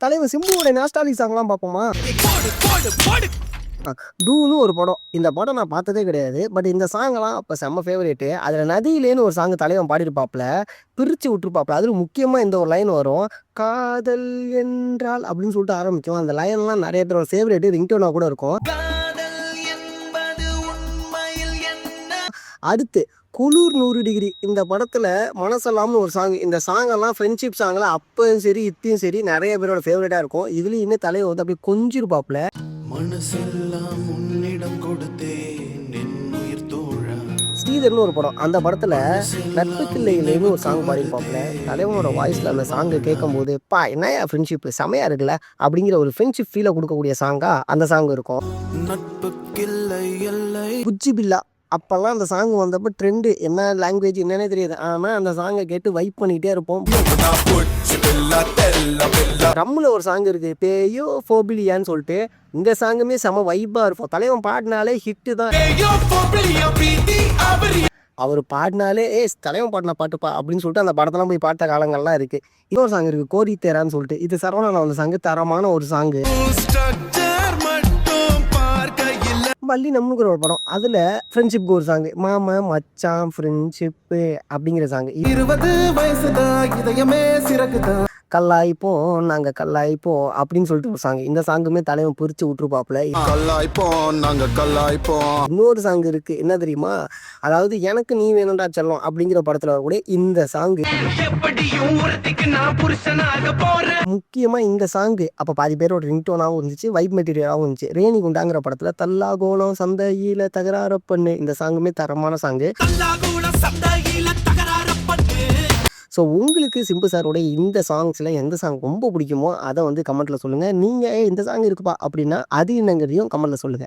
தலைவன் சிம்புவோட நாஸ்டாலிக் சாங்லாம் பார்ப்போமா? டூன்னு ஒரு படம். இந்த படம் நான் பார்த்ததே கிடையாது. பட் இந்த சாங்லாம் அப்போ செம்ம ஃபேவரேட்டு. அதில் நதியிலேன்னு ஒரு சாங் தலைவன் பாடியிருப்பாப்புல. பிரித்து விட்டுருப்பாப்புல. அதில் முக்கியமாக இந்த ஒரு லைன் வரும். காதல் என்றால் அப்படின்னு சொல்லிட்டு ஆரம்பிக்கும். அந்த லைன்லாம் நிறைய பேரோட ஃபேவரேட்டு ரிங்டோனாக கூட இருக்கும். அடுத்து குளூர் 100 டிகிரி இந்த படத்தில் மனசெல்லாம்னு ஒரு சாங். இந்த சாங்கெல்லாம் ஃப்ரெண்ட்ஷிப் சாங்கெல்லாம் அப்பவும் சரி இப்பயும் சரி நிறைய பேரோட ஃபேவரட்டாக இருக்கும். இதுலேயும் இன்னும் தலைவர் வந்து அப்படியே கொஞ்சிருப்பாப்புல. மனசெல்லாம் உன்னிடம் கொடுத்தேன் என்னுயிர் தோழா. ஸ்ரீதர்னு ஒரு படம். அந்த படத்தில் நட்புக்கில்லையிலேன்னு ஒரு சாங் பாடியிருப்பாப்புல. தலைவனோட வாய்ஸில் அந்த சாங்கை கேட்கும்போது என்னையா ஃப்ரெண்ட்ஷிப்பு செமையாக இருக்குல்ல அப்படிங்கிற ஒரு ஃப்ரெண்ட்ஷிப் ஃபீலை கொடுக்கக்கூடிய சாங்காக அந்த சாங் இருக்கும். புஜ்ஜி பில்லா அப்போல்லாம் அந்த சாங் வந்தப்போ ட்ரெண்டு. என்ன லாங்குவேஜ் என்னன்னே தெரியாது. ஆனால் அந்த சாங்கை கேட்டு வைப் பண்ணிக்கிட்டே இருப்போம். ரம்மில் ஒரு சாங் இருக்குது, பேயோ ஃபோபிலியான்னு சொல்லிட்டு. இந்த சாங்குமே செம வைப்பாக இருக்கும். தலைவன் பாடினாலே ஹிட்டு தான். அவர் பாடினாலே தலைவன் பாடின பாட்டுப்பா அப்படின்னு சொல்லிட்டு அந்த படத்தெல்லாம் போய் பார்த்த காலங்கள்லாம் இருக்குது. இன்னொரு சாங் இருக்குது, கோரி தேரான்னு சொல்லிட்டு. இது சரவணன் அந்த சாங்கு தரமான ஒரு சாங்கு. வள்ளி நம்மளுக்கு ஒரு படம். அதில் ஃப்ரெண்ட்ஷிப்க்கு ஒரு சாங்கு, மாமா மச்சான் ஃப்ரெண்ட்ஷிப்பு அப்படிங்கிற சாங்கு. 20 வயசுதான் இதயமே சிறகுதான் கல்லாய்ப்போம் நாங்கள் கல்லாய்ப்போம் அப்படின்னு சொல்லிட்டு ஒரு சாங். இந்த சாங்குமே தலைவன் பிரித்து விட்டுருப்பாப்புல. கல்லாய்ப்போம் நாங்கள் கல்லாய்ப்போம். இன்னொரு சாங் இருக்குது, என்ன தெரியுமா? அதாவது எனக்கு நீ வேணும்டா செல்லம் அப்படிங்கிற படத்தில் வரக்கூடிய இந்த சாங்கு. முக்கியமாக இந்த சாங்கு அப்போ பாதி பேரோட ரிங்டோனாகவும் இருந்துச்சு, வைப் மெட்டீரியலாகவும் இருந்துச்சு. ரேணி குண்டாங்கிற படத்தில் தல்லா கோலம் சந்தையில தகராறு பண்ணு இந்த சாங்குமே தரமான சாங்கு. ஸோ உங்களுக்கு சிம்பு சாரோட இந்த சாங்ஸில் எந்த சாங் ரொம்ப பிடிக்குமோ அதை வந்து கமெண்ட்டில் சொல்லுங்கள். நீங்கள் இந்த சாங் இருக்குப்பா அப்படின்னா அது என்னங்கிறதையும் கமெண்ட்டில் சொல்லுங்கள்.